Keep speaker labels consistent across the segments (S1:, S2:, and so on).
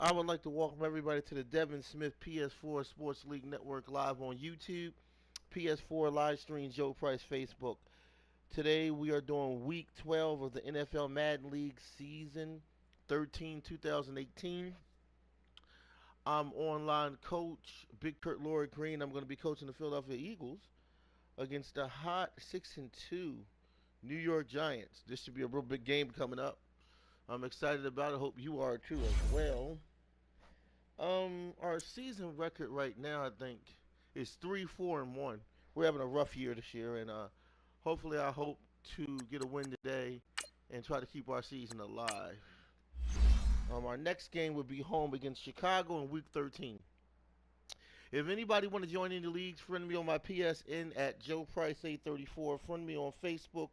S1: I would like to welcome everybody to the Devin Smith PS4 Sports League Network live on YouTube, PS4 live stream Joe Price Facebook. Today we are doing week 12 of the NFL Madden League season 13 2018. I'm online coach Big Kurt Lloyd Green. I'm going to be coaching the Philadelphia Eagles against the hot 6-2 New York Giants. This should be a real big game coming up. I'm excited about it. Hope you are too as well. Our season record right now, I think, is 3-4-1. We're having a rough year this year, and hopefully, I hope to get a win today and try to keep our season alive. Our next game would be home against Chicago in Week 13. If anybody want to join any leagues, friend me on my PSN at Joe Price 834. Friend me on Facebook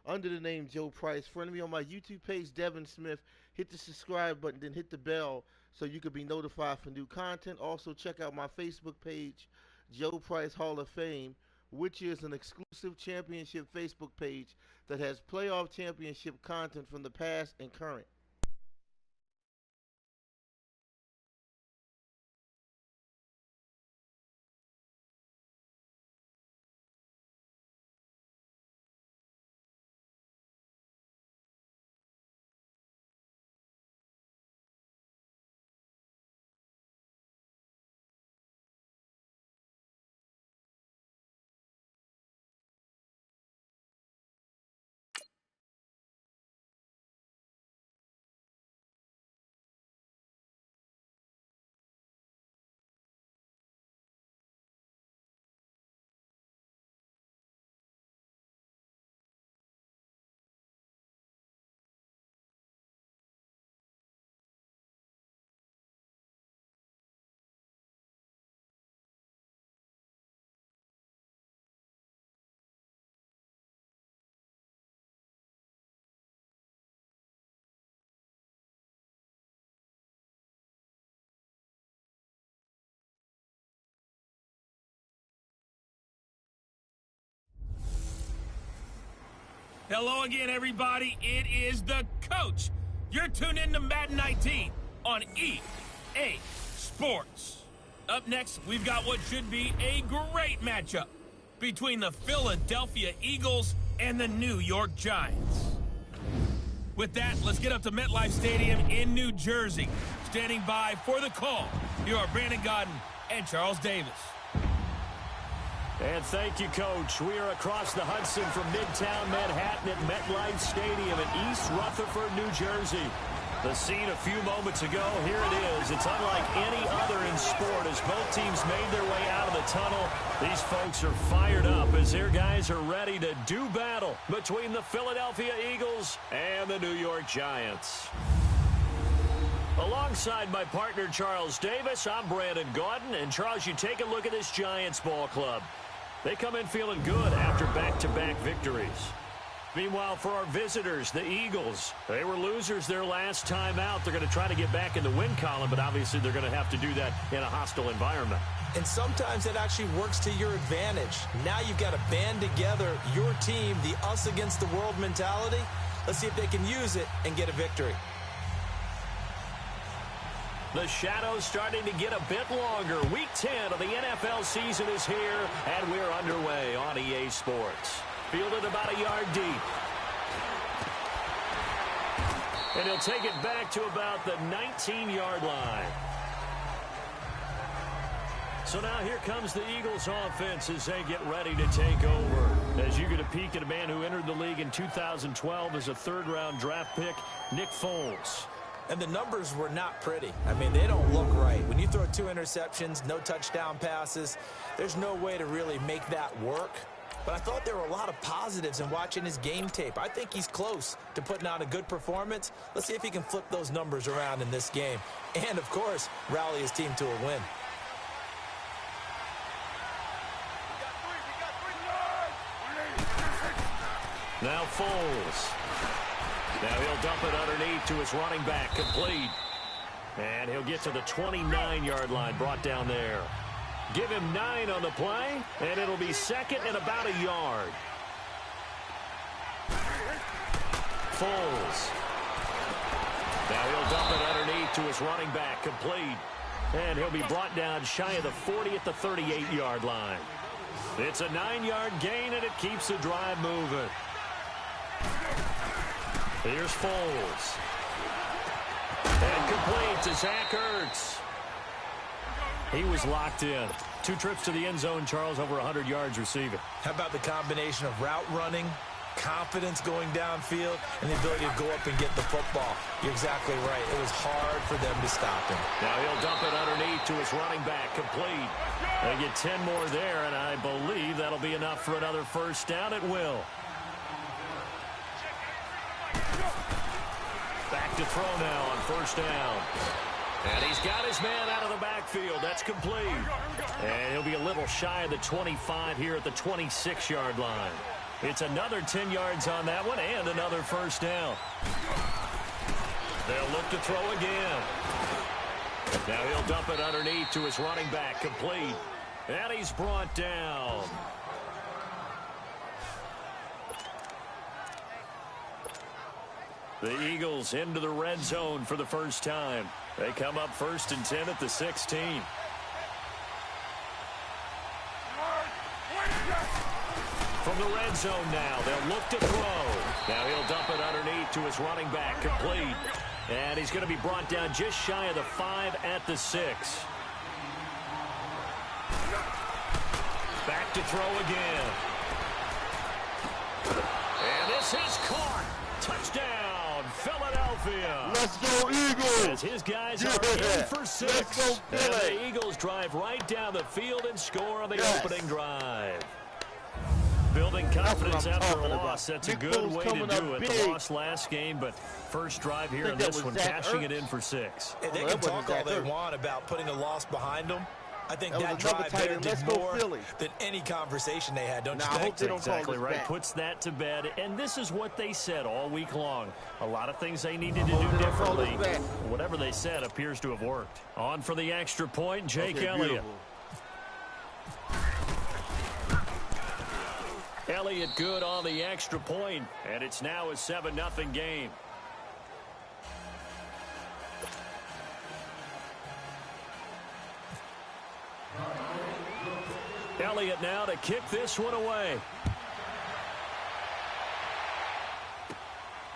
S1: under the name Joe Price. Friend me on my YouTube page, Devin Smith. Hit the subscribe button, then hit the bell so you can be notified for new content. Also, check out my Facebook page, Joe Price Hall of Fame, which is an exclusive championship Facebook page that has playoff championship content from the past and current.
S2: Hello again, everybody. It is the coach. You're tuned in to Madden 19 on EA Sports. Up next, we've got what should be a great matchup between the Philadelphia Eagles and the New York Giants. With that, let's get up to MetLife Stadium in New Jersey. Standing by for the call, here are Brandon Godden and Charles Davis.
S3: And thank you, Coach. We are across the Hudson from Midtown Manhattan at MetLife Stadium in East Rutherford, New Jersey. The scene a few moments ago, here it is. It's unlike any other in sport as both teams made their way out of the tunnel. These folks are fired up as their guys are ready to do battle between the Philadelphia Eagles and the New York Giants. Alongside my partner, Charles Davis, I'm Brandon Gaudin. And, Charles, you take a look at this Giants ball club. They come in feeling good after back-to-back victories. Meanwhile, for our visitors, the Eagles, they were losers their last time out. They're going to try to get back in the win column, but obviously they're going to have to do that in a hostile environment.
S4: And sometimes it actually works to your advantage. Now you've got to band together your team, the us against the world mentality. Let's see if they can use it and get a victory.
S3: The shadow's starting to get a bit longer. Week 10 of the NFL season is here, and we're underway on EA Sports. Fielded about a yard deep. And he'll take it back to about the 19-yard line. So now here comes the Eagles offense as they get ready to take over. As you get a peek at a man who entered the league in 2012 as a third-round draft pick, Nick Foles.
S4: And the numbers were not pretty. I mean, they don't look right. When you throw 2 interceptions, no touchdown passes, there's no way to really make that work. But I thought there were a lot of positives in watching his game tape. I think he's close to putting out a good performance. Let's see if he can flip those numbers around in this game. And, of course, rally his team to a win.
S3: Now Foles. Now he'll dump it underneath to his running back, complete. And he'll get to the 29-yard line, brought down there. Give him 9 on the play, and it'll be second and about a yard. Foles. Now he'll dump it underneath to his running back, complete. And he'll be brought down shy of the 40 at the 38-yard line. It's a 9-yard gain, and it keeps the drive moving. Here's Foles. And complete to Zach Ertz. He was locked in. 2 trips to the end zone, Charles, over 100 yards receiving.
S4: How about the combination of route running, confidence going downfield, and the ability to go up and get the football? You're exactly right. It was hard for them to stop him.
S3: Now he'll dump it underneath to his running back, complete. They get 10 more there, and I believe that'll be enough for another first down. It will. Back to throw now on first down. And he's got his man out of the backfield. That's complete. And he'll be a little shy of the 25 here at the 26-yard line. It's another 10 yards on that one and another first down. They'll look to throw again. Now he'll dump it underneath to his running back, complete. And he's brought down. The Eagles into the red zone for the first time. They come up 1st and 10 at the 16. From the red zone now, they'll look to throw. Now he'll dump it underneath to his running back, complete. And he's going to be brought down just shy of the 5 at the 6. Back to throw again. And this is caught. Touchdown, Philadelphia.
S1: Let's go, Eagles.
S3: As his guys are in for 6.
S1: Let's go,
S3: and the Eagles drive right down the field and score on the opening drive. Building confidence after a loss. That's a good way to do it. The loss last game, but first drive here in this one, cashing it in for 6.
S4: They can talk all they want about putting a loss behind them. I think that drive there did more than any conversation they had, don't you think?
S1: That's
S3: exactly right. Puts that to bed, and this is what they said all week long. A lot of things they needed to do differently. Whatever they said appears to have worked. On for the extra point, Jake Elliott. Elliott good on the extra point, and it's now a 7-0 game. Elliott now to kick this one away.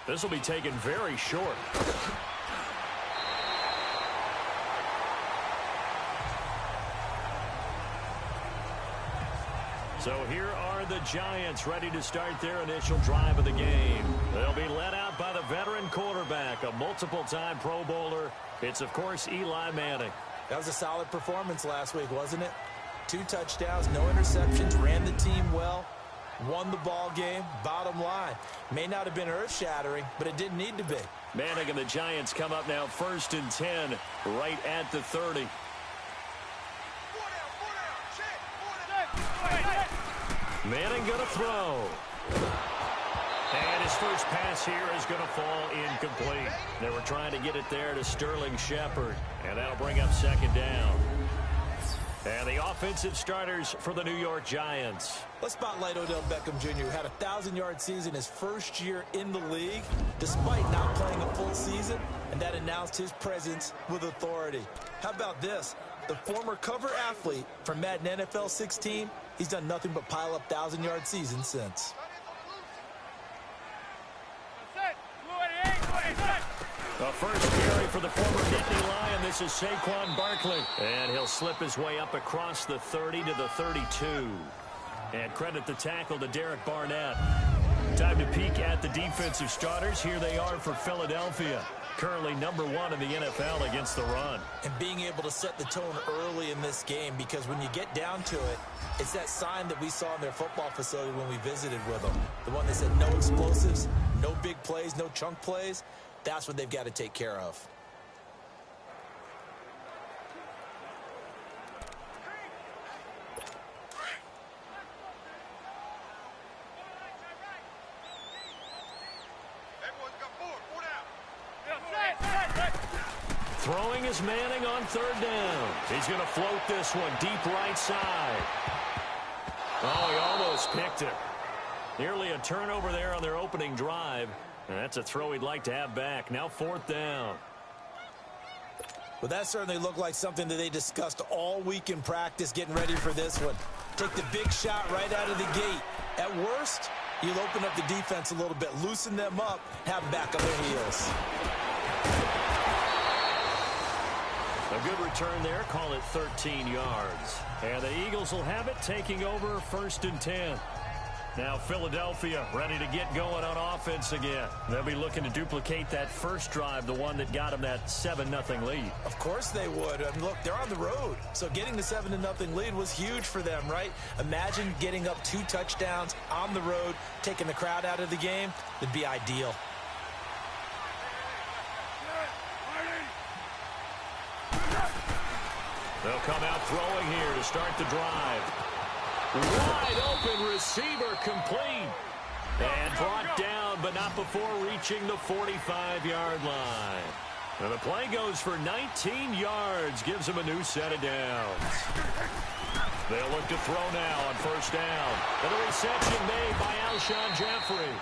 S3: This will be taken very short. So here are the Giants ready to start their initial drive of the game. They'll be led out by the veteran quarterback, a multiple-time Pro Bowler. It's, of course, Eli Manning.
S4: That was a solid performance last week, wasn't it? 2 touchdowns, no interceptions, ran the team well, won the ball game. Bottom line, may not have been earth-shattering, but it didn't need to be.
S3: Manning and the Giants come up now 1st and 10, right at the 30. Manning going to throw. And his first pass here is going to fall incomplete. They were trying to get it there to Sterling Shepard, and that'll bring up 2nd down. And the offensive starters for the New York Giants.
S4: Let's spotlight Odell Beckham Jr., who had a 1,000-yard season his first year in the league, despite not playing a full season, and that announced his presence with authority. How about this? The former cover athlete from Madden NFL 16, he's done nothing but pile up 1,000-yard seasons since.
S3: The first carry for the former Nittany Lion. This is Saquon Barkley. And he'll slip his way up across the 30 to the 32. And credit the tackle to Derek Barnett. Time to peek at the defensive starters. Here they are for Philadelphia. Currently #1 in the NFL against the run.
S4: And being able to set the tone early in this game, because when you get down to it, it's that sign that we saw in their football facility when we visited with them. The one that said no explosives, no big plays, no chunk plays. That's what they've got to take care of.
S3: Throwing is Manning on 3rd down. He's going to float this one deep right side. Oh, he almost picked it. Nearly a turnover there on their opening drive. And that's a throw he'd like to have back. Now 4th down.
S4: Well, that certainly looked like something that they discussed all week in practice getting ready for this one. Take the big shot right out of the gate. At worst, you'll open up the defense a little bit, loosen them up, have them back on their heels.
S3: A good return there. Call it 13 yards. And the Eagles will have it, taking over 1st and 10. Now Philadelphia ready to get going on offense again. They'll be looking to duplicate that first drive, the one that got them that 7-0 lead.
S4: Of course they would. I mean, look, they're on the road. So getting the 7-0 lead was huge for them, right? Imagine getting up 2 touchdowns on the road, taking the crowd out of the game. It'd be ideal.
S3: They'll come out throwing here to start the drive. Wide open receiver, complete. And brought down, but not before reaching the 45-yard line. And the play goes for 19 yards, gives them a new set of downs. They'll look to throw now on 1st down. And the reception made by Alshon Jeffrey.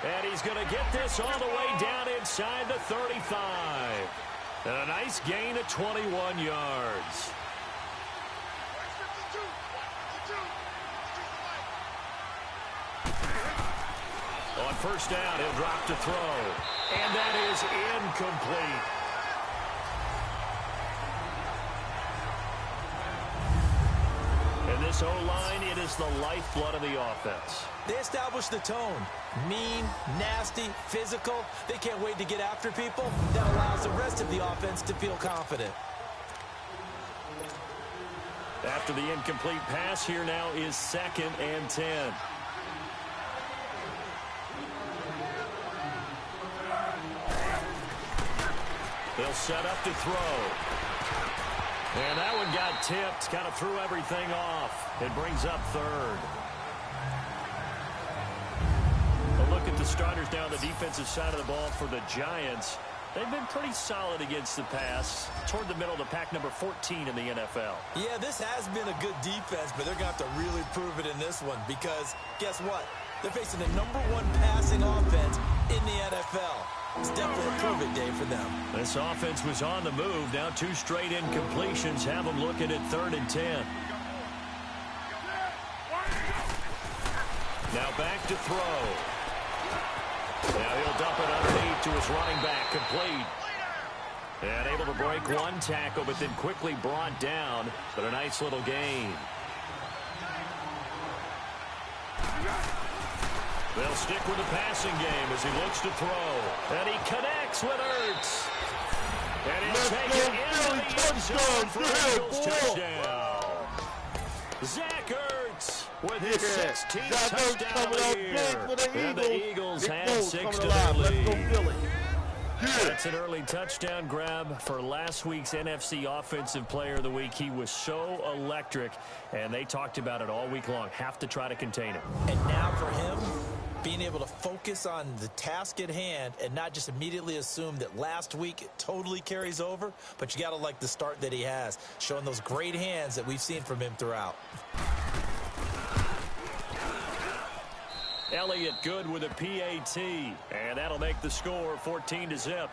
S3: And he's going to get this all the way down inside the 35. And a nice gain of 21 yards. On 1st down, he'll drop to throw. And that is incomplete. And this O-line, it is the lifeblood of the offense.
S4: They established the tone. Mean, nasty, physical. They can't wait to get after people. That allows the rest of the offense to feel confident.
S3: After the incomplete pass, here now is 2nd and 10. They'll set up to throw. And that one got tipped, kind of threw everything off. It brings up 3rd. A look at the starters down the defensive side of the ball for the Giants. They've been pretty solid against the pass, toward the middle of the pack, number 14 in the NFL.
S4: Yeah, this has been a good defense, but they're going to have to really prove it in this one because guess what? They're facing the number 1 passing offense in the NFL. It's definitely a prove-it day for them.
S3: This offense was on the move. Now 2 straight incompletions have them looking at 3rd and 10. Now back to throw. Now he'll dump it underneath to his running back, complete. And able to break 1 tackle, but then quickly brought down. But a nice little gain. They'll stick with the passing game as he looks to throw. And he connects with Ertz. And he'll take it into the end zone for Eagles touchdown. Zach Ertz with his 16th touchdown of the year. And the Eagles had 6 to their lead. That's an early touchdown grab for last week's NFC Offensive Player of the Week. He was so electric, and they talked about it all week long. Have to try to contain him.
S4: And now for him, being able to focus on the task at hand and not just immediately assume that last week it totally carries over, but you got to like the start that he has, showing those great hands that we've seen from him throughout.
S3: Elliott good with a PAT, and that'll make the score 14-0.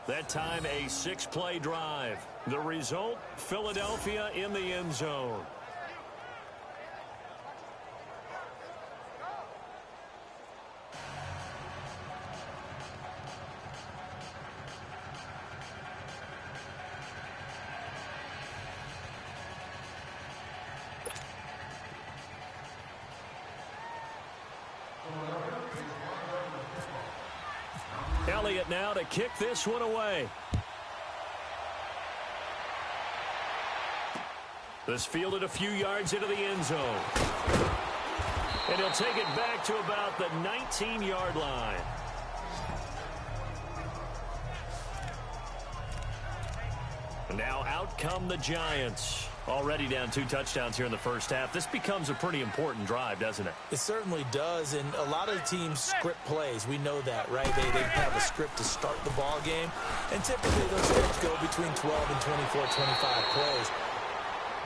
S3: That time a 6-play drive. The result, Philadelphia in the end zone. Elliott now to kick this one away. This fielded a few yards into the end zone. And he'll take it back to about the 19-yard line. And now out come the Giants. Already down 2 touchdowns here in the first half. This becomes a pretty important drive, doesn't it?
S4: It certainly does, and a lot of teams script plays. We know that, right? They have a script to start the ball game, and typically those scripts go between 12 and 24, 25 plays.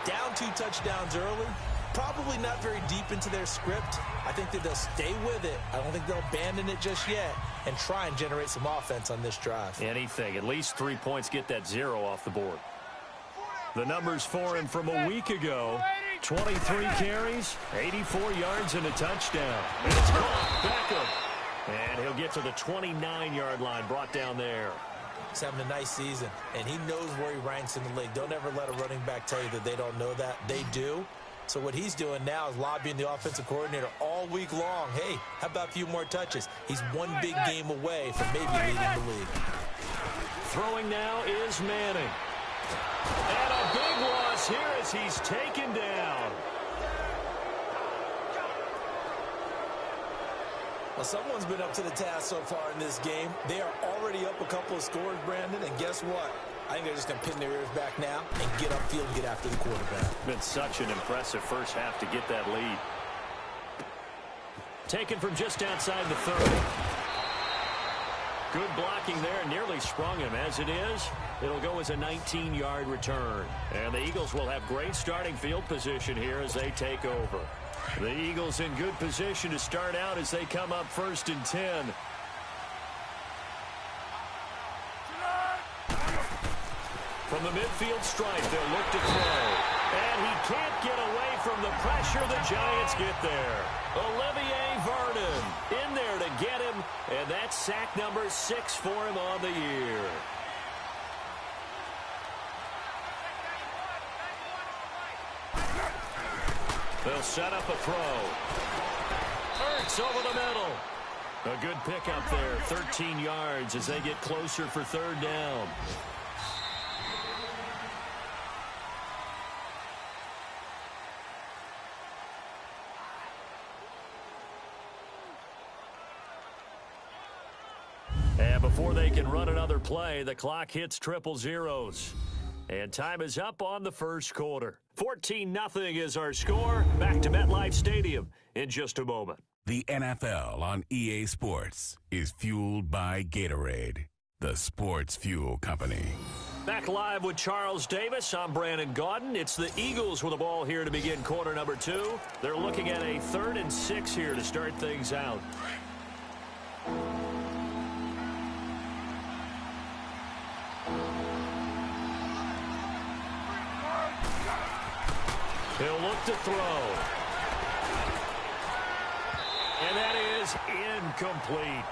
S4: Down 2 touchdowns early, probably not very deep into their script. I think that they'll stay with it. I don't think they'll abandon it just yet and try and generate some offense on this drive.
S3: Anything. At least 3 points, get that 0 off the board. The numbers for him from a week ago: 23 carries, 84 yards, and a touchdown. And it's caught. Beckham. And he'll get to the 29-yard line, brought down there.
S4: He's having a nice season, and he knows where he ranks in the league. Don't ever let a running back tell you that they don't know that. They do. So what he's doing now is lobbying the offensive coordinator all week long. Hey, how about a few more touches? He's one big game away from maybe leading the league.
S3: Throwing now is Manning. And a big loss here as he's taken down.
S4: Well, someone's been up to the task so far in this game. They are already up a couple of scores, Brandon, and guess what? I think they're just going to pin their ears back now and get upfield and get after the quarterback.
S3: Been such an impressive first half to get that lead. Taken from just outside the 30. Good blocking there, nearly sprung him. As it is, it'll go as a 19-yard return. And the Eagles will have great starting field position here as they take over. The Eagles in good position to start out as they come up 1st and 10. From the midfield stripe, they'll look to throw. And he can't get away from the pressure. The Giants get there. Olivier Vernon in there to get him. And that's sack number 6 for him on the year. They'll set up a throw. Hurts over the middle. A good pickup there. 13 yards as they get closer for 3rd down. And before they can run another play, the clock hits triple zeros. And time is up on the first quarter. 14-0 is our score. Back to MetLife Stadium in just a moment.
S5: The NFL on EA Sports is fueled by Gatorade, the sports fuel company.
S3: Back live with Charles Davis. I'm Brandon Gaudin. It's the Eagles with the ball here to begin quarter number 2. They're looking at a 3rd and 6 here to start things out. He'll look to throw. And that is incomplete.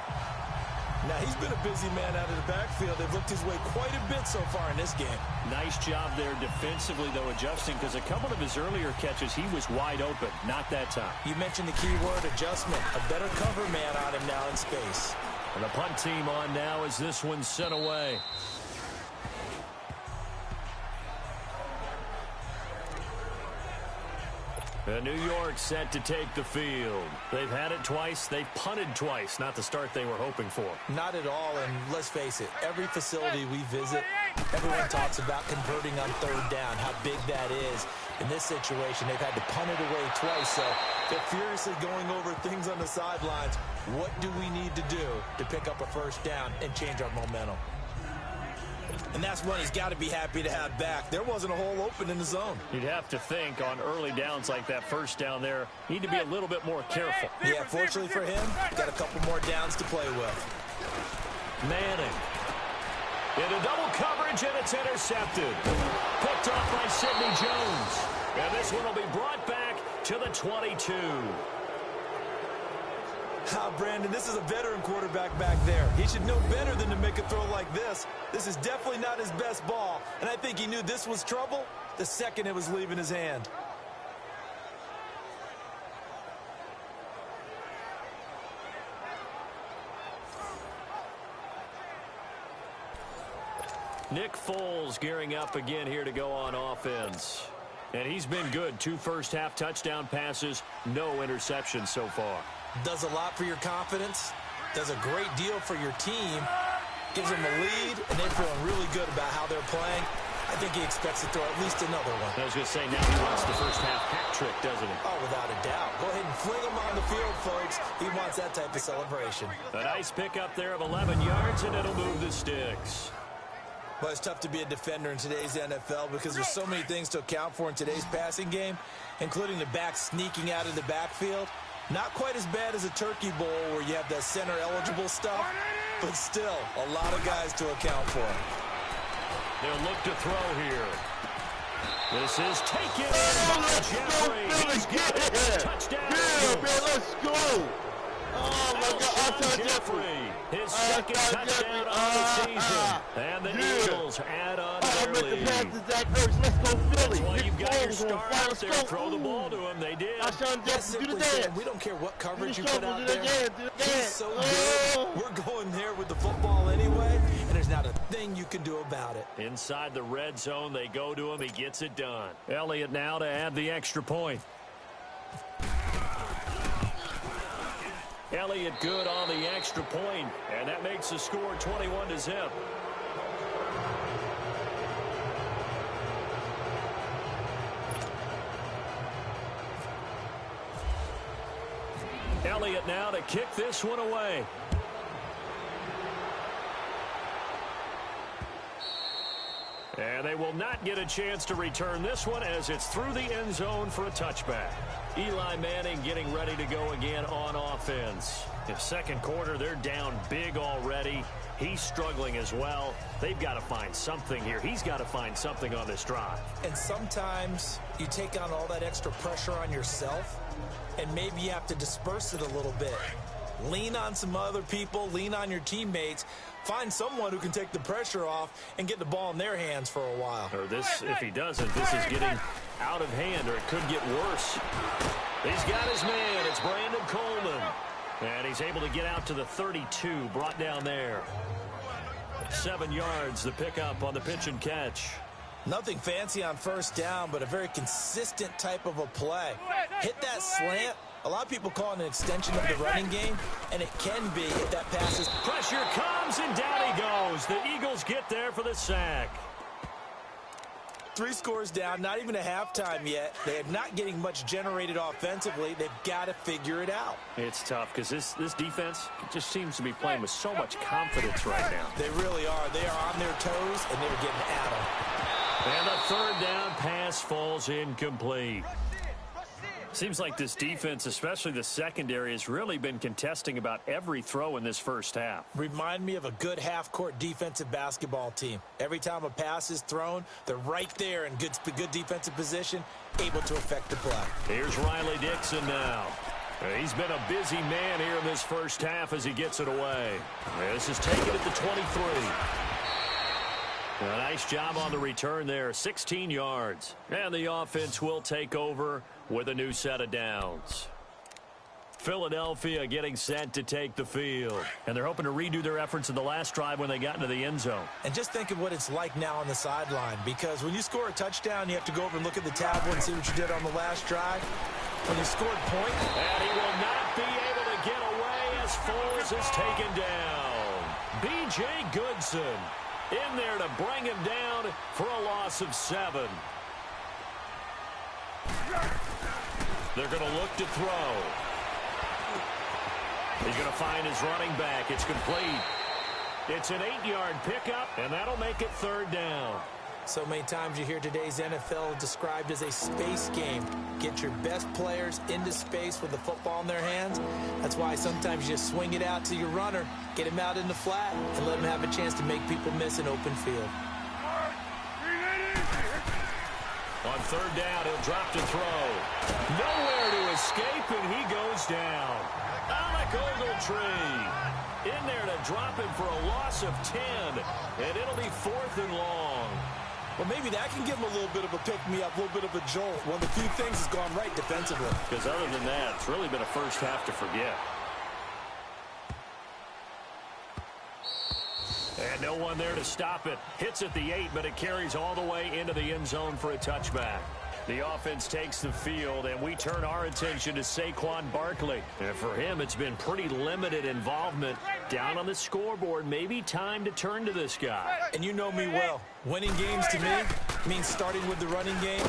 S4: Now, he's been a busy man out of the backfield. They've looked his way quite a bit so far in this game.
S3: Nice job there defensively, though, adjusting, because a couple of his earlier catches, he was wide open. Not that time.
S4: You mentioned the key word, adjustment. A better cover man on him now in space.
S3: And the punt team on now as this one's sent away. New York set to take the field. They've had it twice. They've punted twice. Not the start they were hoping for.
S4: Not at all, and let's face it, every facility we visit, everyone talks about converting on 3rd down, how big that is. In this situation, they've had to punt it away twice, so they're furiously going over things on the sidelines. What do we need to do to pick up a 1st down and change our momentum? And that's one he's got to be happy to have back. There wasn't a hole open in the zone.
S3: You'd have to think on early downs like that 1st down there, need to be a little bit more careful.
S4: Yeah, fortunately for him, got a couple more downs to play with.
S3: Manning. Into double coverage, and it's intercepted. Picked off by Sidney Jones. And this one will be brought back to the 22.
S4: Brandon, this is a veteran quarterback back there. He should know better than to make a throw like this. This is definitely not his best ball, and I think he knew this was trouble the second it was leaving his hand.
S3: Nick Foles gearing up again here to go on offense. And he's been good. 2 first-half touchdown passes, no interceptions so far.
S4: Does a lot for your confidence, does a great deal for your team, gives them a lead, and they're feeling really good about how they're playing. I think he expects to throw at least another one.
S3: I was going to say, now he wants the first-half hat trick, doesn't he?
S4: Oh, without a doubt. Go ahead and fling him on the field, folks. He wants that type of celebration.
S3: A nice pickup there of 11 yards, and it'll move the sticks.
S4: Well, it's tough to be a defender in today's NFL because there's so many things to account for in today's passing game, including the back sneaking out of the backfield. Not quite as bad as a turkey bowl where you have that center-eligible stuff, but still a lot of guys to account for.
S3: They'll look to throw here. This is taken by Jeffrey. He's got it. Touchdown.
S1: Yeah, man, let's go. Oh, my God.
S3: Alshon Jeffrey, his second touchdown of the season. And the Eagles add on to their lead.
S1: Let's go, Philly.
S3: Well, you've got your star out there. Throw the ball to him. They did.
S1: Alshon Jeffrey, do the dance.
S4: We don't care what coverage you put out
S1: Do
S4: there.
S1: the
S4: He's
S1: dance.
S4: so good. We're going there with the football anyway, and there's not a thing you can do about it.
S3: Inside the red zone, they go to him. He gets it done. Elliott now to add the extra point. Elliott good on the extra point, and that makes the score 21-0. Elliott now to kick this one away. And they will not get a chance to return this one as it's through the end zone for a touchback. Eli Manning getting ready to go again on offense. In second quarter, they're down big already. He's struggling as well. They've got to find something here. He's got to find something on this drive.
S4: And sometimes you take on all that extra pressure on yourself, and maybe you have to disperse it a little bit. Lean on some other people, lean on your teammates, find someone who can take the pressure off and get the ball in their hands for a while.
S3: Or this, if he doesn't, this is getting out of hand, or it could get worse. He's got his man. It's Brandon Coleman. And he's able to get out to the 32, brought down there. 7 yards, the pickup on the pitch and catch.
S4: Nothing fancy on first down, but a very consistent type of a play. Hit that slant. A lot of people call it an extension of the running game, and it can be if that pass is...
S3: Pressure comes, and down he goes. The Eagles get there for the sack.
S4: 3 scores down, not even a halftime yet. They are not getting much generated offensively. They've got to figure it out.
S3: It's tough because this defense just seems to be playing with so much confidence right now.
S4: They really are. They are on their toes, and they're getting at them.
S3: And a third down pass falls incomplete. Seems like this defense, especially the secondary, has really been contesting about every throw in this first half.
S4: Remind me of a good half-court defensive basketball team. Every time a pass is thrown, they're right there in good defensive position, able to affect the play.
S3: Here's Riley Dixon now. He's been a busy man here in this first half as he gets it away. This is taken at the 23. A nice job on the return there, 16 yards. And the offense will take over with a new set of downs. Philadelphia getting set to take the field. And they're hoping to redo their efforts in the last drive when they got into the end zone.
S4: And just think of what it's like now on the sideline, because when you score a touchdown, you have to go over and look at the tablet and see what you did on the last drive. When you scored points.
S3: And he will not be able to get away as Foles is taken down. B.J. Goodson in there to bring him down for a loss of 7. They're going to look to throw. He's going to find his running back. It's complete. It's an 8-yard pickup, and that'll make it third down.
S4: So many times you hear today's NFL described as a space game. Get your best players into space with the football in their hands. That's why sometimes you just swing it out to your runner, get him out in the flat, and let him have a chance to make people miss an open field.
S3: On third down, he'll drop to throw. Nowhere to escape, and he goes down. Alec Ogletree in there to drop him for a loss of 10, and it'll be 4th and long.
S4: Well, maybe that can give him a little bit of a pick-me-up, a little bit of a jolt. One of the few things has gone right defensively.
S3: Because other than that, it's really been a first half to forget. And no one there to stop it. Hits at the 8, but it carries all the way into the end zone for a touchback. The offense takes the field, and we turn our attention to Saquon Barkley. And for him, it's been pretty limited involvement. Down on the scoreboard, maybe time to turn to this guy.
S4: And you know me well. Winning games to me means starting with the running game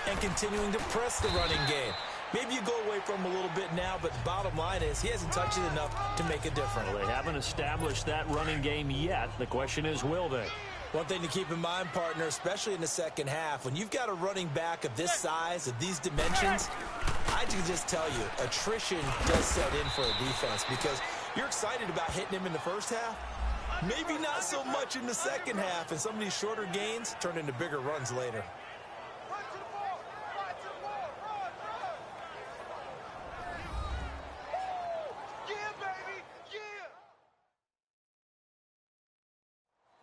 S4: and continuing to press the running game. Maybe you go away from him a little bit now, but the bottom line is he hasn't touched it enough to make a difference.
S3: Well, they haven't established that running game yet. The question is, will they?
S4: One thing to keep in mind, partner, especially in the second half, when you've got a running back of this size, of these dimensions, I can just tell you, attrition does set in for a defense because you're excited about hitting him in the first half. Maybe not so much in the second half, and some of these shorter gains turn into bigger runs later.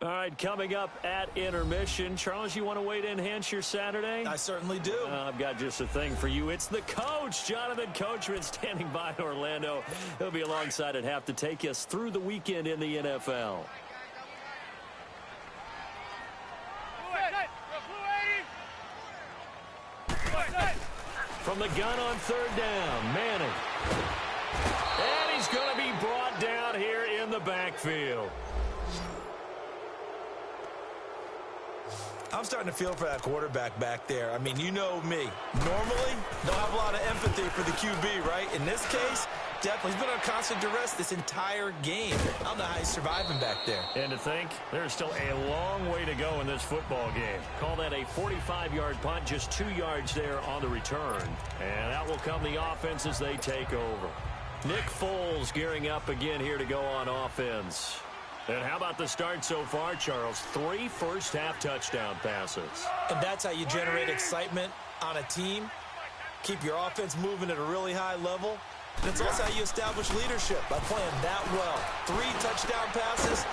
S3: All right, coming up at intermission. Charles, you want to wait to enhance your Saturday?
S4: I certainly do.
S3: I've got just a thing for you. It's the coach, Jonathan Coachman, standing by in Orlando. He'll be alongside at half to take us through the weekend in the NFL. From the gun on third down, Manning. And he's going to be brought down here in the backfield.
S4: I'm starting to feel for that quarterback back there. I mean, you know me. Normally, don't have a lot of empathy for the QB, right? In this case, definitely. He's been on constant duress this entire game. I don't know how he's surviving back there.
S3: And to think, there's still a long way to go in this football game. Call that a 45-yard punt, just 2 yards there on the return. And that will come the offense as they take over. Nick Foles gearing up again here to go on offense. And how about the start so far, Charles? 3 first-half touchdown passes.
S4: And that's how you generate excitement on a team. Keep your offense moving at a really high level. And it's also how you establish leadership by playing that well. 3 touchdown passes,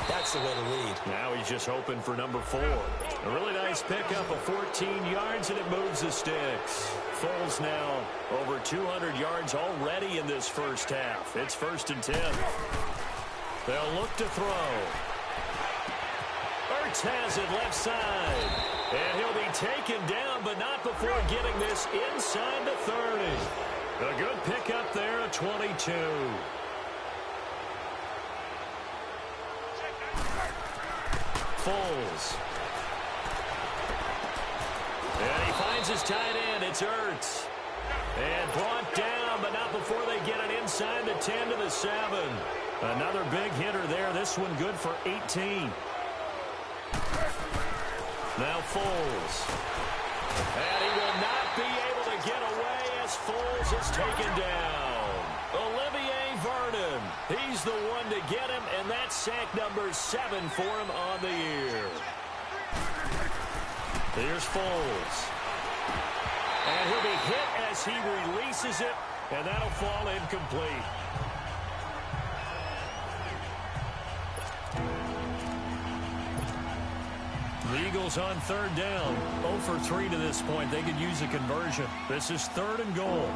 S4: that's the way to lead.
S3: Now he's just hoping for number 4. A really nice pickup of 14 yards, and it moves the sticks. Foles now over 200 yards already in this first half. It's 1st and 10. They'll look to throw. Ertz has it left side. And he'll be taken down, but not before getting this inside the 30. A good pickup there at 22. Foles. And he finds his tight end. It's Ertz. And brought down, but not before they get it inside the 10 to the 7. Another big hitter there. This one good for 18. Now Foles. And he will not be able to get away as Foles is taken down. Olivier Vernon. He's the one to get him, and that's sack number 7 for him on the year. Here's Foles. And he'll be hit as he releases it, and that'll fall incomplete. The Eagles on 3rd down. 0 for 3 to this point. They could use a conversion. This is 3rd and goal.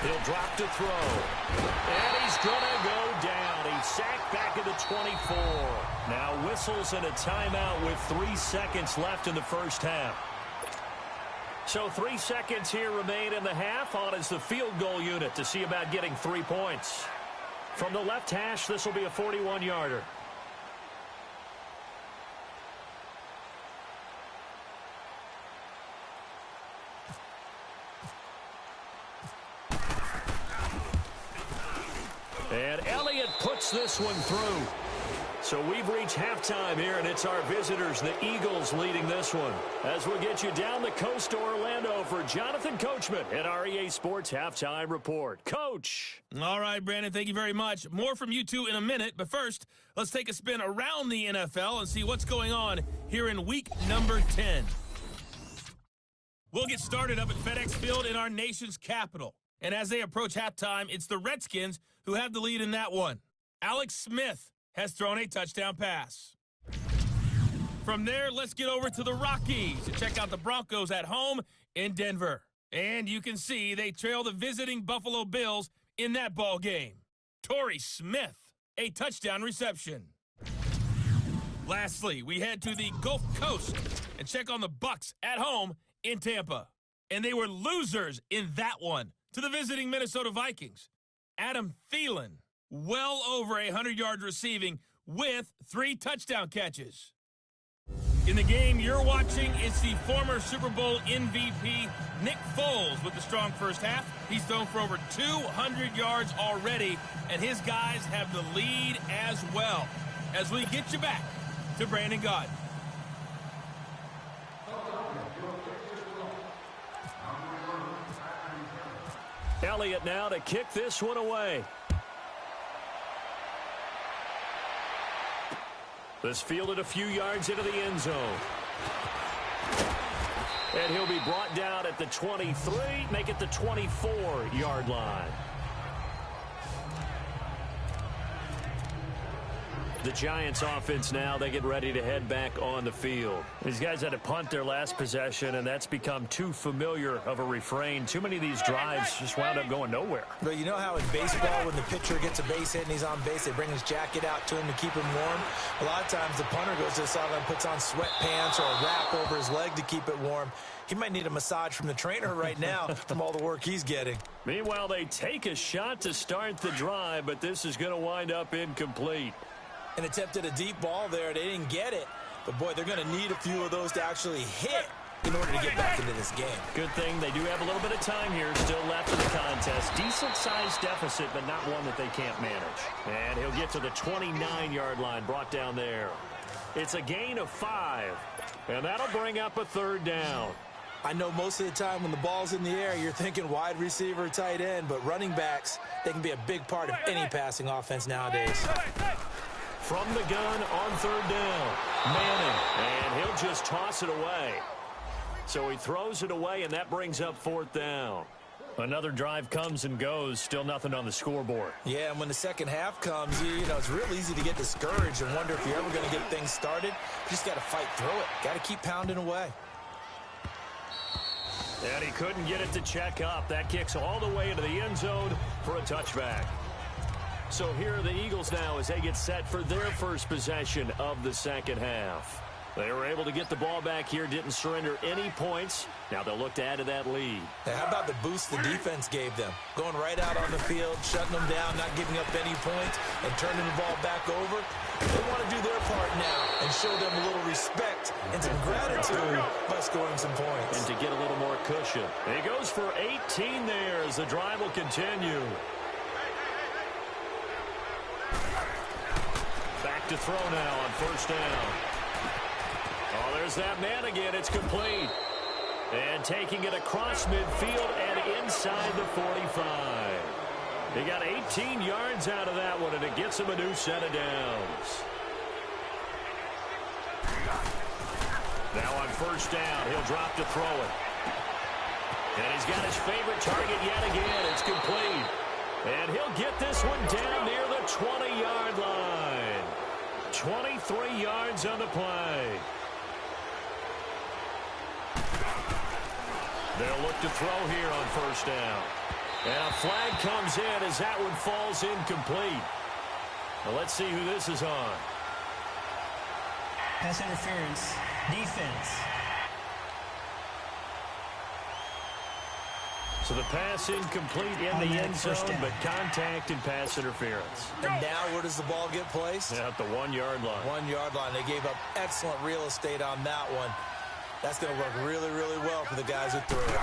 S3: He'll drop to throw. And he's going to go down. He's sacked back at the 24. Now whistles and a timeout with 3 seconds left in the first half. So 3 seconds here remain in the half. On is the field goal unit to see about getting 3 points. From the left hash, this will be a 41-yarder. And Elliott puts this one through. So we've reached halftime here, and it's our visitors, the Eagles, leading this one. As we'll get you down the coast to Orlando for Jonathan Coachman at our EA Sports Halftime Report. Coach.
S2: All right, Brandon, thank you very much. More from you two in a minute, but first, let's take a spin around the NFL and see what's going on here in week number 10. We'll get started up at FedEx Field in our nation's capital. And as they approach halftime, it's the Redskins who have the lead in that one. Alex Smith has thrown a touchdown pass. From there, let's get over to the Rockies to check out the Broncos at home in Denver. And you can see they trail the visiting Buffalo Bills in that ball game. Torrey Smith, a touchdown reception. Lastly, we head to the Gulf Coast and check on the Bucs at home in Tampa. And they were losers in that one to the visiting Minnesota Vikings. Adam Thielen, well over 100 yards receiving with 3 touchdown catches. In the game you're watching, it's the former Super Bowl MVP, Nick Foles, with the strong first half. He's thrown for over 200 yards already, and his guys have the lead as well. As we get you back to Brandon Gaudin.
S3: Elliott now to kick this one away. This fielded a few yards into the end zone. And he'll be brought down at the 23, make it the 24-yard line. The Giants offense now, they get ready to head back on the field. These guys had to punt their last possession, and that's become too familiar of a refrain. Too many of these drives just wound up going nowhere.
S4: But you know how in baseball, when the pitcher gets a base hit and he's on base, they bring his jacket out to him to keep him warm? A lot of times the punter goes to the sideline, puts on sweatpants or a wrap over his leg to keep it warm. He might need a massage from the trainer right now from all the work he's getting.
S3: Meanwhile, they take a shot to start the drive, but this is going to wind up incomplete.
S4: And attempted a deep ball there. They didn't get it. But, boy, they're going to need a few of those to actually hit in order to get back into this game.
S3: Good thing they do have a little bit of time here still left in the contest. Decent-sized deficit, but not one that they can't manage. And he'll get to the 29-yard line, brought down there. It's a gain of 5, and that'll bring up a third down.
S4: I know most of the time when the ball's in the air, you're thinking wide receiver, tight end, but running backs, they can be a big part of any passing offense nowadays.
S3: From the gun on third down, Manning, and he'll just toss it away. So he throws it away, and that brings up fourth down. Another drive comes and goes, still nothing on the scoreboard.
S4: Yeah, and when the second half comes, you know, it's real easy to get discouraged and wonder if you're ever going to get things started. You just got to fight through it. Got to keep pounding away.
S3: And he couldn't get it to check up. That kicks all the way into the end zone for a touchback. So here are the Eagles now as they get set for their first possession of the second half. They were able to get the ball back here, didn't surrender any points. Now they'll look to add to that lead.
S4: Now, how about the boost the defense gave them? Going right out on the field, shutting them down, not giving up any points, and turning the ball back over. They want to do their part now and show them a little respect and some gratitude by scoring some points.
S3: And to get a little more cushion. He goes for 18 there as the drive will continue. Back to throw now on first down. Oh, there's that man again. It's complete. And taking it across midfield and inside the 45. He got 18 yards out of that one, and it gets him a new set of downs. Now on first down, he'll drop to throw it. And he's got his favorite target yet again. It's complete. And he'll get this one down near the 20-yard line. 23 yards on the play. They'll look to throw here on first down. And a flag comes in as that one falls incomplete. Well, let's see who this is on.
S6: Pass interference. Defense.
S3: So the pass incomplete in the end zone, but contact and pass interference.
S4: And now where does the ball get placed?
S3: At the 1-yard line.
S4: 1-yard line. They gave up excellent real estate on that one. That's going to work really, really well for the guys who threw it.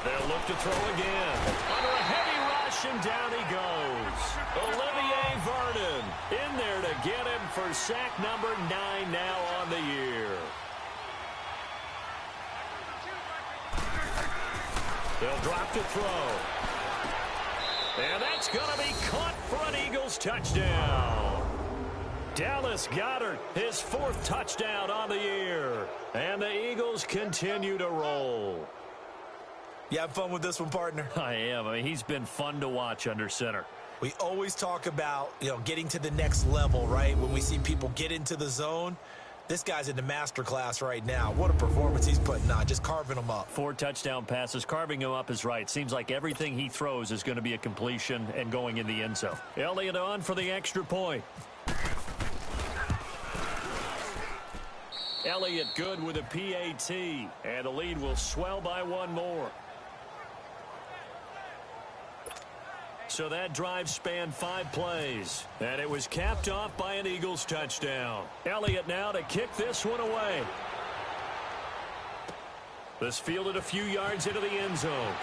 S3: They'll look to throw again. Under a heavy rush, and down he goes. Olivier Vernon in there to get him for sack number 9 now on the year. They'll drop to throw. And that's going to be caught for an Eagles touchdown. Dallas Goedert, his 4th touchdown on the year. And the Eagles continue to roll.
S4: You have fun with this one, partner?
S3: I am. I mean, he's been fun to watch under center.
S4: We always talk about, getting to the next level, right? When we see people get into the zone, this guy's in the master class right now. What a performance he's putting on, just carving them up.
S3: 4 touchdown passes. Carving him up is right. Seems like everything he throws is going to be a completion and going in the end zone. Elliott on for the extra point. Elliott good with a PAT, and the lead will swell by 1 more. So that drive spanned 5 plays, and it was capped off by an Eagles touchdown. Elliott now to kick this one away. This fielded a few yards into the end zone.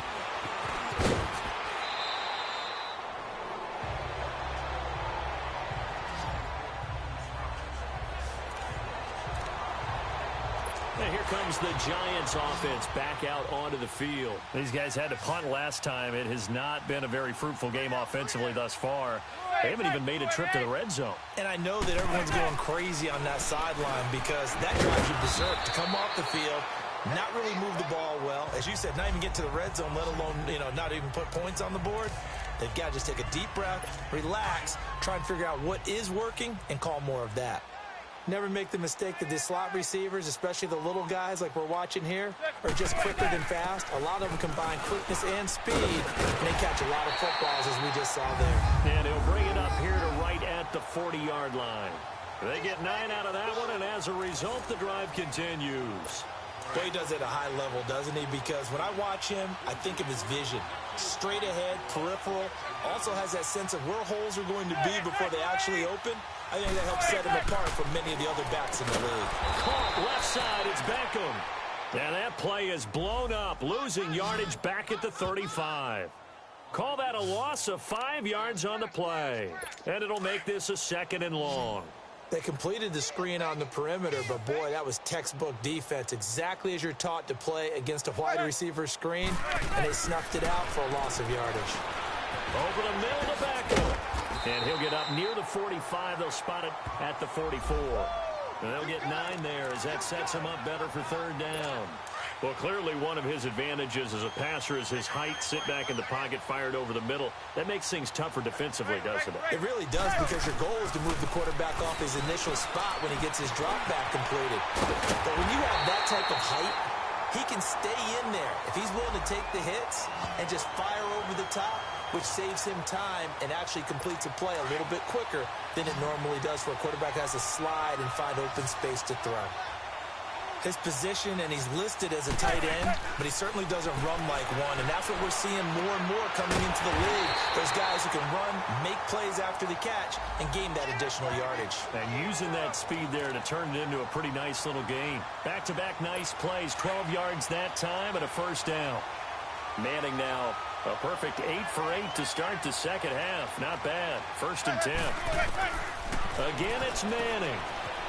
S3: And here comes the Giants offense back out onto the field. These guys had to punt last time. It has not been a very fruitful game offensively thus far. They haven't even made a trip to the red zone.
S4: And I know that everyone's going crazy on that sideline because that drives you berserk to come off the field, not really move the ball well. As you said, not even get to the red zone, let alone, not even put points on the board. They've got to just take a deep breath, relax, try and figure out what is working, and call more of that. Never make the mistake that the slot receivers, especially the little guys like we're watching here, are just quicker than fast. A lot of them combine quickness and speed, and they catch a lot of footballs, as we just saw there.
S3: And he'll bring it up here to right at the 40-yard line. They get 9 out of that one, and as a result, the drive continues.
S4: Boy, he does it at a high level, doesn't he? Because when I watch him, I think of his vision. Straight ahead, peripheral. Also has that sense of where holes are going to be before they actually open. I think that helps set him apart from many of the other backs in the league.
S3: Caught left side, it's Beckham. And that play is blown up, losing yardage back at the 35. Call that a loss of 5 yards on the play. And it'll make this a 2nd and long.
S4: They completed the screen on the perimeter, but boy, that was textbook defense, exactly as you're taught to play against a wide receiver screen, and they snuffed it out for a loss of yardage.
S3: Over the middle to Beckham. And he'll get up near the 45. They'll spot it at the 44. And they'll get 9 there as that sets him up better for 3rd down. Well, clearly one of his advantages as a passer is his height, sit back in the pocket, fired over the middle. That makes things tougher defensively, doesn't it?
S4: It really does, because your goal is to move the quarterback off his initial spot when he gets his drop back completed. But when you have that type of height, he can stay in there if he's willing to take the hits and just fire over the top, which saves him time and actually completes a play a little bit quicker than it normally does where a quarterback has to slide and find open space to throw. His position, and he's listed as a tight end, but he certainly doesn't run like one, and that's what we're seeing more and more coming into the league. Those guys who can run, make plays after the catch, and gain that additional yardage.
S3: And using that speed there to turn it into a pretty nice little gain. Back-to-back nice plays, 12 yards that time, and a 1st down. Manning now, a perfect 8 for 8 to start the 2nd half. Not bad. 1st and 10. Again, it's Manning.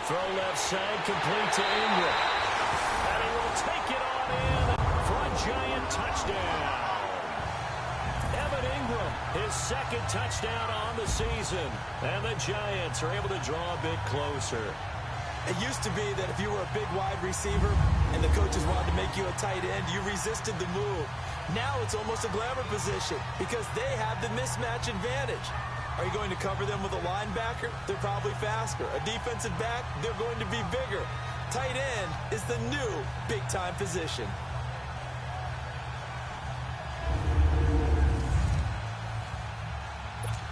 S3: Throw left side, complete to Ingram. And he will take it on in for a Giant touchdown. Evan Ingram, his 2nd touchdown on the season. And the Giants are able to draw a bit closer.
S4: It used to be that if you were a big wide receiver and the coaches wanted to make you a tight end, you resisted the move. Now it's almost a glamour position because they have the mismatch advantage. Are you going to cover them with a linebacker? They're probably faster. A defensive back? They're going to be bigger. Tight end is the new big-time position.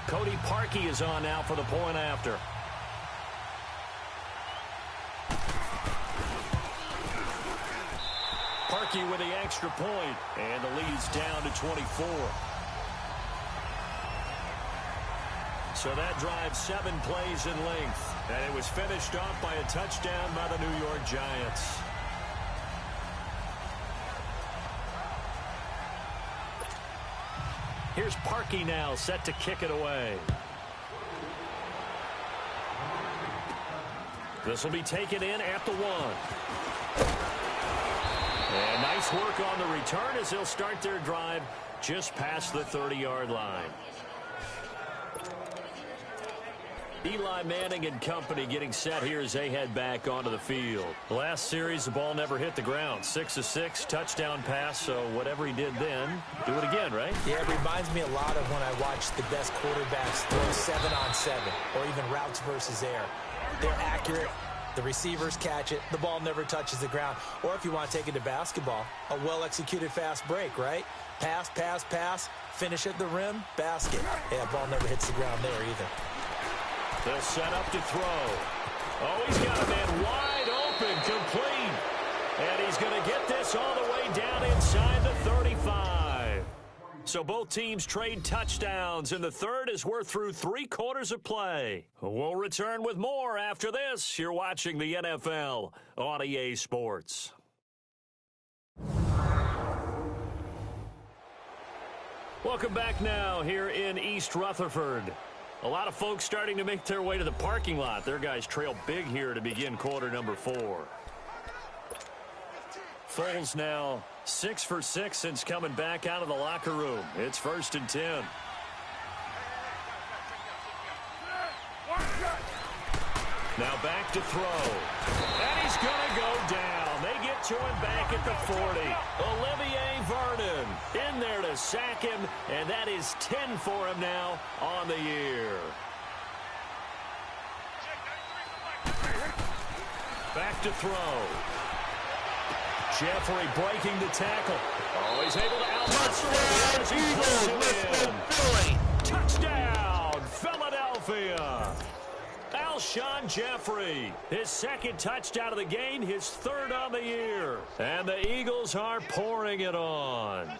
S3: Cody Parkey is on now for the point after. Parkey with the extra point, and the lead's down to 24. So that drive 7 plays in length, and it was finished off by a touchdown by the New York Giants. Here's Parkey now set to kick it away. This will be taken in at the 1. And nice work on the return as they'll start their drive just past the 30-yard line. Eli Manning and company getting set here as they head back onto the field. Last series, the ball never hit the ground. 6 of 6, touchdown pass, so whatever he did then, do it again, right?
S4: Yeah, it reminds me a lot of when I watch the best quarterbacks throw 7-on-7 or even routes versus air. They're accurate. The receivers catch it. The ball never touches the ground. Or if you want to take it to basketball, a well-executed fast break, right? Pass, pass, pass, finish at the rim, basket. Yeah, ball never hits the ground there either.
S3: They'll set up to throw. Oh, he's got a man wide open, complete. And he's going to get this all the way down inside the 35. So both teams trade touchdowns in the third as we're through 3 quarters of play. We'll return with more after this. You're watching the NFL on EA Sports. Welcome back now here in East Rutherford. A lot of folks starting to make their way to the parking lot. Their guys trail big here to begin quarter number 4. Foles now 6 for 6 since coming back out of the locker room. It's 1st and 10. Now back to throw. And he's going to go down. They get to him back at the 40. Olivier Vernon in there to sack him, and that is 10 for him now on the year. Back to throw. Jeffrey breaking the tackle. Oh, he's able to out-muscle as he pulls it in. Touchdown, Philadelphia. Alshon Jeffrey, his 2nd touchdown of the game, his 3rd on the year. And the Eagles are pouring it on.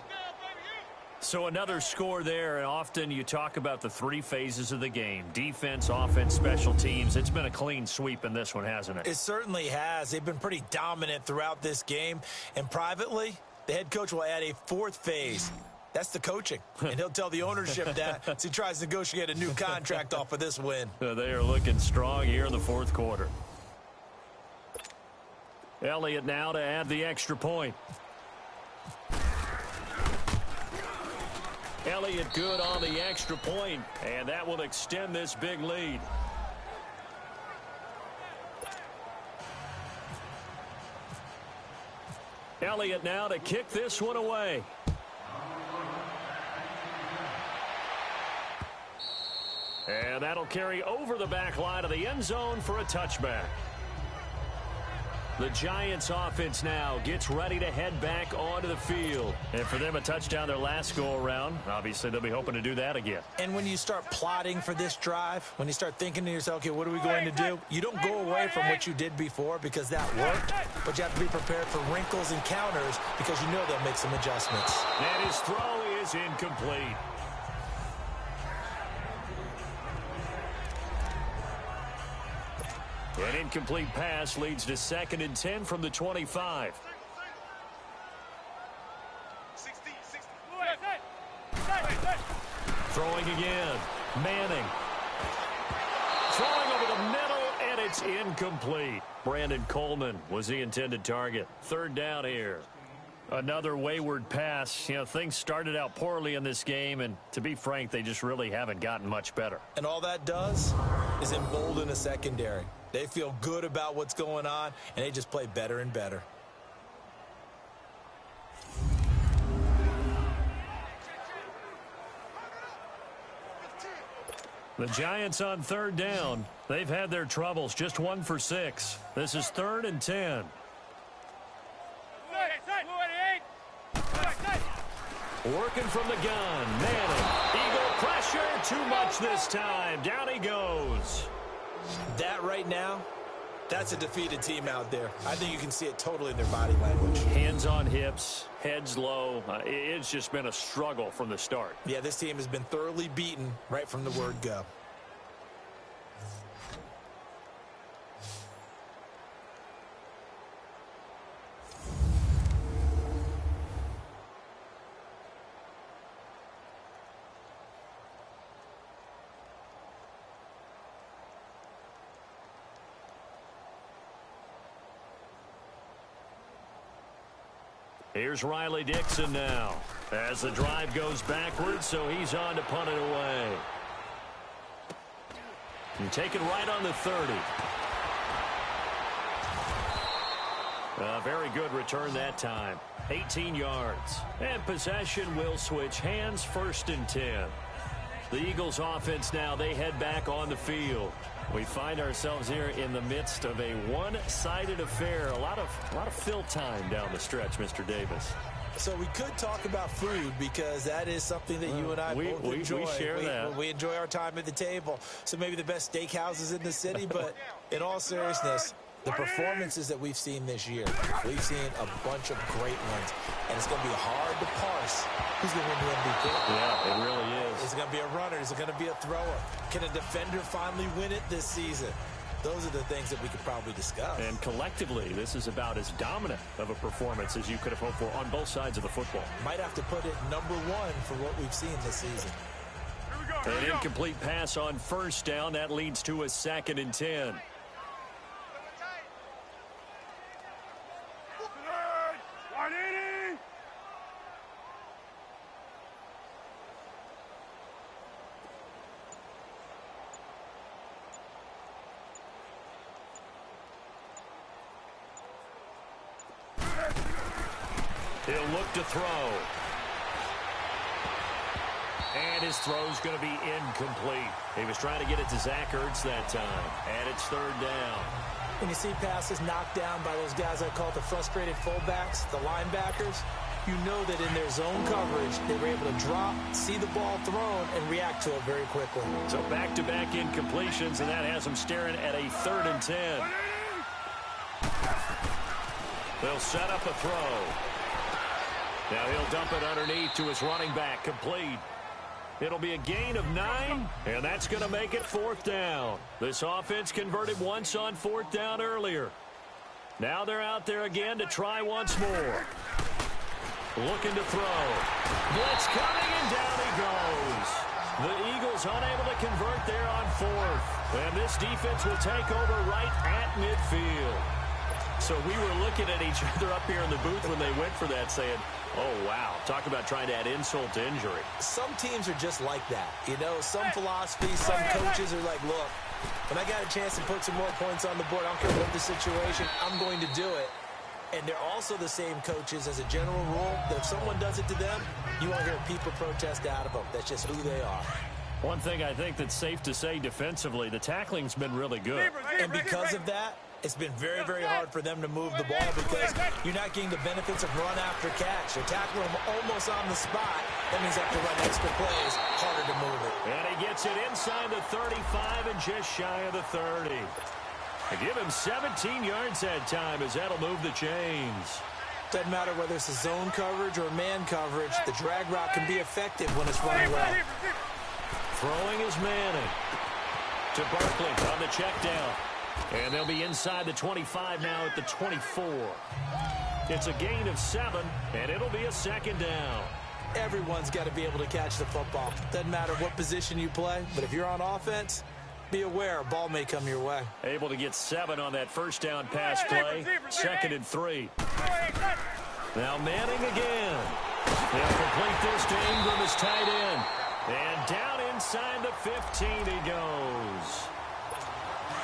S3: So another score there, and often you talk about the 3 phases of the game. Defense, offense, special teams. It's been a clean sweep in this one, hasn't it?
S4: It certainly has. They've been pretty dominant throughout this game. And privately, the head coach will add a 4th phase. That's the coaching. And he'll tell the ownership that as he tries to negotiate a new contract off of this win.
S3: They are looking strong here in the 4th quarter. Elliott now to add the extra point. Elliott good on the extra point, and that will extend this big lead. Elliott now to kick this one away. And that'll carry over the back line of the end zone for a touchback. The Giants offense now gets ready to head back onto the field. And for them, a touchdown their last go-around. Obviously, they'll be hoping to do that again.
S4: And when you start plotting for this drive, when you start thinking to yourself, okay, what are we going to do? You don't go away from what you did before because that worked, but you have to be prepared for wrinkles and counters because you know they'll make some adjustments.
S3: And his throw is incomplete. An incomplete pass leads to 2nd and 10 from the 25. Throwing again. Manning. Throwing over the middle, and it's incomplete. Brandon Coleman was the intended target. 3rd down here. Another wayward pass. You know, things started out poorly in this game, and to be frank, they just really haven't gotten much better.
S4: And all that does is embolden a secondary. They feel good about what's going on, and they just play better and better.
S3: The Giants on 3rd down. They've had their troubles, just 1 for 6. This is 3rd and 10. Working from the gun, Manning. Eagle pressure, too much this time. Down he goes.
S4: That right now, that's a defeated team out there. I think you can see it totally in their body language.
S3: Hands on hips, heads low. It's just been a struggle from the start.
S4: Yeah, this team has been thoroughly beaten right from the word go.
S3: Here's Riley Dixon now as the drive goes backwards, so he's on to punt it away. And take it right on the 30. A very good return that time. 18 yards. And possession will switch hands, 1st and 10. The Eagles offense now, they head back on the field. We find ourselves here in the midst of a one-sided affair. A lot of fill time down the stretch, Mr. Davis.
S4: So we could talk about food because that is something that you and I both enjoy.
S3: We share that.
S4: We enjoy our time at the table. So maybe the best steakhouses in the city, but in all seriousness, The performances that we've seen this year, we've seen a bunch of great ones, and it's going to be hard to parse who's going to win the MVP.
S3: Yeah, it really is.
S4: Is it going to be a runner? Is it going to be a thrower? Can a defender finally win it this season? Those are the things that we could probably discuss.
S3: And collectively, this is about as dominant of a performance as you could have hoped for on both sides of the football.
S4: Might have to put it number one for what we've seen this season.
S3: An incomplete pass on first down. That leads to a 2nd and 10. He'll look to throw. And his throw's going to be incomplete. He was trying to get it to Zach Ertz that time. And it's 3rd down.
S4: When you see passes knocked down by those guys I call the frustrated fullbacks, the linebackers, you know that in their zone coverage, they were able to drop, see the ball thrown, and react to it very quickly.
S3: So back-to-back incompletions, and that has him staring at a 3rd and 10. They'll set up a throw. Now he'll dump it underneath to his running back, complete. It'll be a gain of 9, and that's going to make it 4th down. This offense converted once on 4th down earlier. Now they're out there again to try once more. Looking to throw. Blitz coming, and down he goes. The Eagles unable to convert there on 4th. And this defense will take over right at midfield. So we were looking at each other up here in the booth when they went for that, saying, oh, wow. Talk about trying to add insult to injury.
S4: Some teams are just like that. You know, some philosophies, some coaches are like, look, when I got a chance to put some more points on the board, I don't care what the situation, I'm going to do it. And they're also the same coaches as a general rule that if someone does it to them, you won't hear people protest out of them. That's just who they are.
S3: One thing I think that's safe to say defensively, the tackling's been really good.
S4: And because of that, it's been very, very hard for them to move the ball because you're not getting the benefits of run after catch. You're tackling them almost on the spot. That means you have to run extra plays, harder to move it.
S3: And he gets it inside the 35 and just shy of the 30. I give him 17 yards that time as that'll move the chains.
S4: Doesn't matter whether it's a zone coverage or man coverage, the drag route can be effective when it's running well.
S3: Throwing is Manning to Barkley on the check down. And they'll be inside the 25 now at the 24. It's a gain of 7, and it'll be a 2nd down.
S4: Everyone's got to be able to catch the football. Doesn't matter what position you play, but if you're on offense, be aware a ball may come your way.
S3: Able to get 7 on that first down pass play. 2nd and 3. Now Manning again. They'll complete this to Ingram as tight end. And down inside the 15 he goes.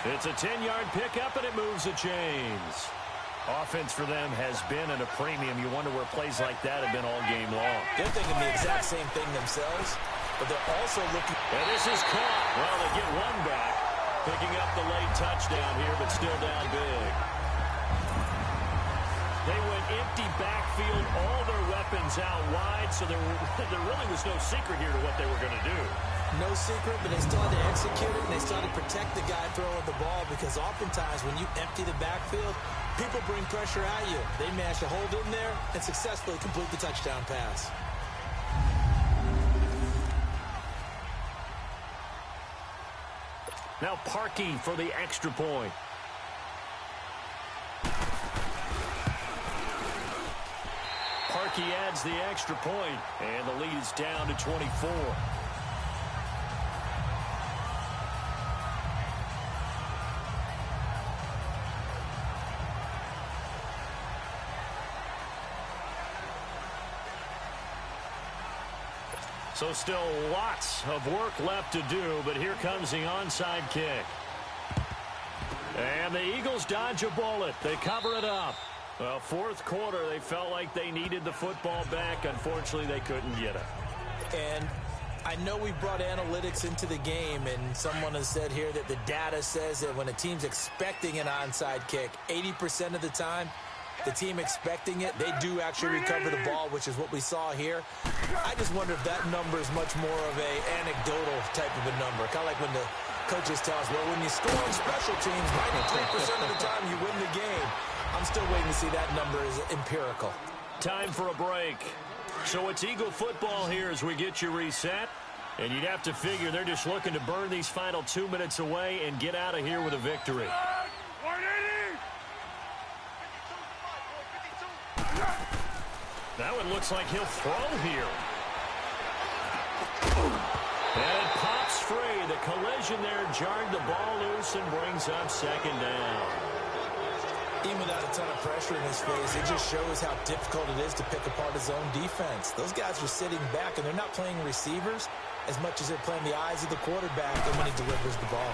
S3: It's a 10-yard pickup, and it moves the chains. Offense for them has been at a premium. You wonder where plays like that have been all game long.
S4: They're thinking the exact same thing themselves, but they're also looking.
S3: And this is caught. Well, they get one back, picking up the late touchdown here, but still down big. They went empty backfield, all their weapons out wide, so there really was no secret here to what they were going to do.
S4: No secret, but they still had to execute it, and they still had to protect the guy throwing the ball because oftentimes when you empty the backfield, people bring pressure at you. They managed to hold in there and successfully complete the touchdown pass.
S3: Now Parkey for the extra point. Parkey adds the extra point, and the lead is down to 24. So still lots of work left to do, but here comes the onside kick. And the Eagles dodge a bullet. They cover it up. Well, 4th quarter, they felt like they needed the football back. Unfortunately, they couldn't get it.
S4: And I know we brought analytics into the game, and someone has said here that the data says that when a team's expecting an onside kick, 80% of the time, the team expecting it, they do actually recover the ball, which is what we saw here. I just wonder if that number is much more of a anecdotal type of a number, kind of like when the Coaches tell us, well, when you score on special teams, 93% of the time you win the game. I'm still waiting to see that number is empirical.
S3: Time for a break. So it's Eagle football here as we get you reset. And you'd have to figure they're just looking to burn these final 2 minutes away and get out of here with a victory. Now it looks like he'll throw here. And it pops free. The collision there jarred the ball loose and brings up second down.
S4: Even without a ton of pressure in his face, it just shows how difficult it is to pick apart his own defense. Those guys are sitting back, and they're not playing receivers as much as they're playing the eyes of the quarterback and when he delivers the ball.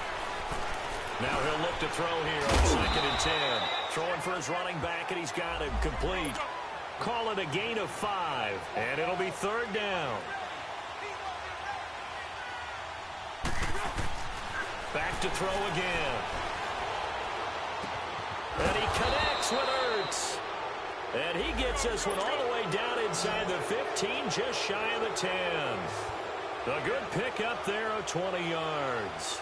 S3: Now he'll look to throw here on 2nd and 10. Throwing for his running back, and he's got him complete. Call it a gain of 5, and it'll be 3rd down. Back to throw again. And he connects with Ertz. And he gets this one all the way down inside the 15, just shy of the 10. A good pickup there of 20 yards.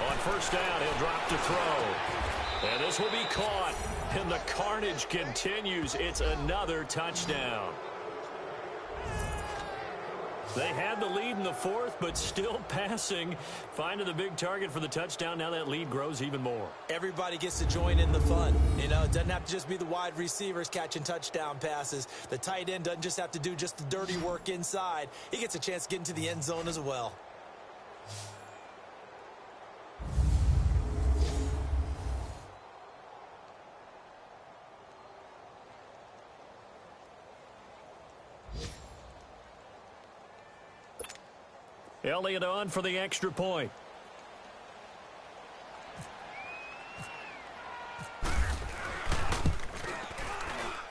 S3: On 1st down, he'll drop to throw. And this will be caught. And the carnage continues. It's another touchdown. They had the lead in the 4th, but still passing. Finding the big target for the touchdown. Now that lead grows even more.
S4: Everybody gets to join in the fun. You know, it doesn't have to just be the wide receivers catching touchdown passes. The tight end doesn't just have to do just the dirty work inside. He gets a chance to get into the end zone as well.
S3: Elliott on for the extra point.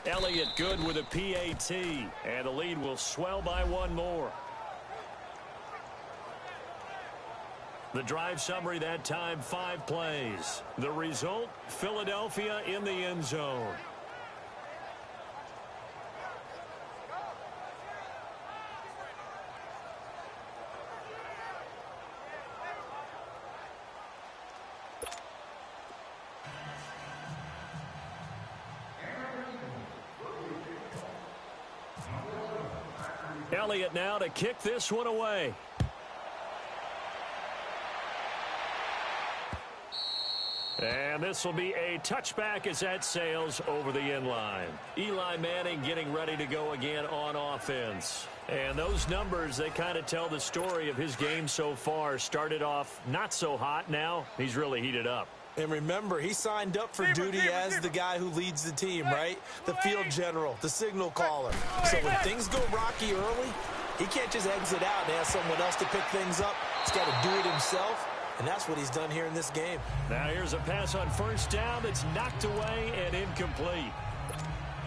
S3: Elliott good with a PAT, and the lead will swell by 1 more. The drive summary that time, 5 plays. The result, Philadelphia in the end zone. Elliott now to kick this one away. And this will be a touchback as that sails over the end line. Eli Manning getting ready to go again on offense. And those numbers, they kind of tell the story of his game so far. Started off not so hot. Now he's really heated up.
S4: And remember, he signed up for duty as the guy who leads the team, right? The field general, the signal caller. So when things go rocky early, he can't just exit out and ask someone else to pick things up. He's got to do it himself, and that's what he's done here in this game.
S3: Now here's a pass on 1st down that's knocked away and incomplete.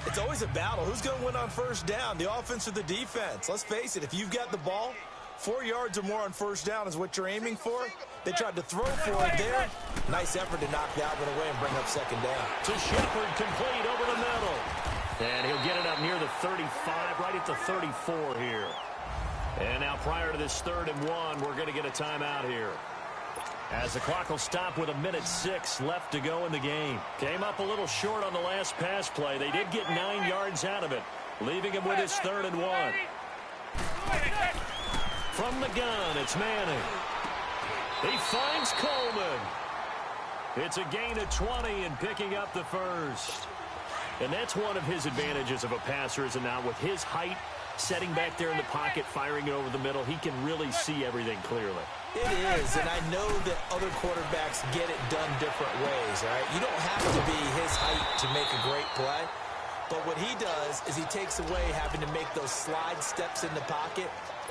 S4: It's always a battle. Who's going to win on 1st down, the offense or the defense? Let's face it, if you've got the ball, 4 yards or more on 1st down is what you're aiming for. They tried to throw for it there. Nice effort to knock that one away and bring up 2nd down.
S3: To Shepard, complete over the middle. And he'll get it up near the 35, right at the 34 here. And now prior to this 3rd and 1, we're going to get a timeout here. As the clock will stop with 1:06 left to go in the game. Came up a little short on the last pass play. They did get 9 yards out of it, leaving him with his 3rd and 1. From the gun, it's Manning. He finds Coleman. It's a gain of 20 and picking up the 1st. And that's one of his advantages of a passer, is it not? With his height, setting back there in the pocket, firing it over the middle, he can really see everything clearly.
S4: It is, and I know that other quarterbacks get it done different ways, all right? You don't have to be his height to make a great play. But what he does is he takes away having to make those slide steps in the pocket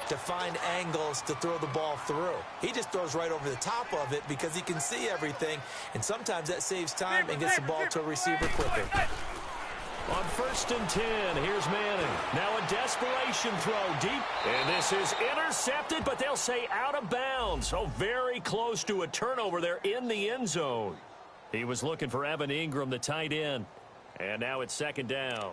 S4: to find angles to throw the ball through. He just throws right over the top of it because he can see everything, and sometimes that saves time and gets the ball to a receiver quicker.
S3: On 1st and 10, here's Manning. Now a desperation throw deep. And this is intercepted, but they'll say out of bounds. So very close to a turnover there in the end zone. He was looking for Evan Ingram, the tight end. And now it's 2nd down.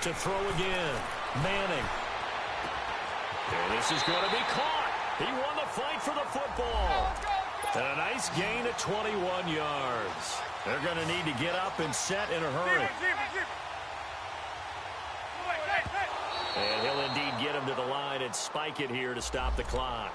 S3: To throw again. Manning. And this is going to be caught. He won the fight for the football. And a nice gain of 21 yards. They're going to need to get up and set in a hurry. And he'll indeed get him to the line and spike it here to stop the clock.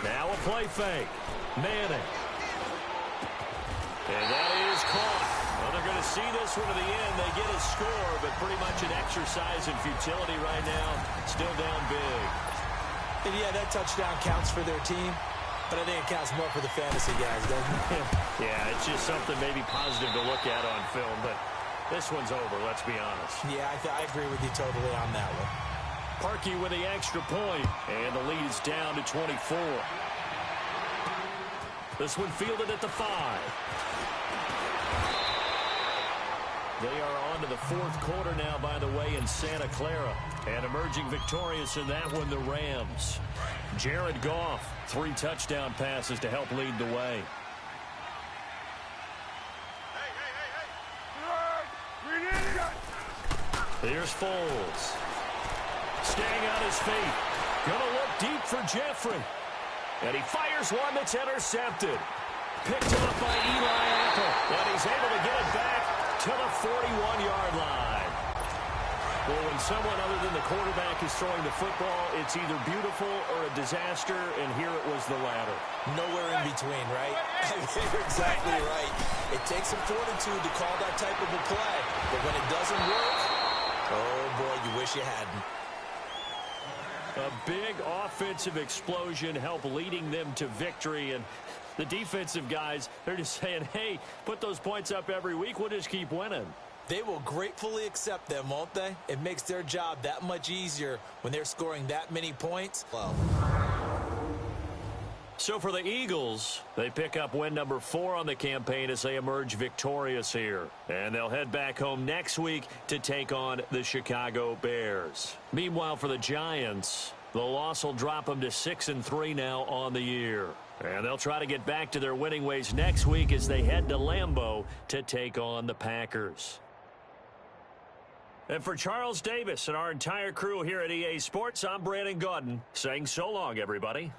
S3: Now a play fake. Manning. And that is caught. Well, they're going to see this one to the end. They get a score, but pretty much an exercise in futility right now. Still down big.
S4: And yeah, that touchdown counts for their team, but I think it counts more for the fantasy guys, doesn't it?
S3: Yeah, it's just something maybe positive to look at on film, but this one's over, let's be honest.
S4: Yeah, I agree with you totally on that one.
S3: Parkey with the extra point, and the lead is down to 24. This one fielded at the 5. They are on to the fourth quarter now, by the way, in Santa Clara. And emerging victorious in that one, the Rams. Jared Goff, 3 touchdown passes to help lead the way. Here's Foles. Staying on his feet. Gonna look deep for Jeffrey. And he fires one that's intercepted. Picked up by Eli Apple. And he's able to get it back to the 41-yard line. Well, when someone other than the quarterback is throwing the football, it's either beautiful or a disaster, and here it was the latter.
S4: Nowhere in between, right? You're exactly right. It takes some fortitude to call that type of a play, but when it doesn't work, oh boy, you wish you hadn't.
S3: A big offensive explosion helped leading them to victory, and the defensive guys, they're just saying, hey, put those points up every week, we'll just keep winning.
S4: They will gratefully accept them, won't they? It makes their job that much easier when they're scoring that many points. Well.
S3: So for the Eagles, they pick up win number 4 on the campaign as they emerge victorious here. And they'll head back home next week to take on the Chicago Bears. Meanwhile, for the Giants, the loss will drop them to 6-3 now on the year. And they'll try to get back to their winning ways next week as they head to Lambeau to take on the Packers. And for Charles Davis and our entire crew here at EA Sports, I'm Brandon Gaudin saying so long, everybody.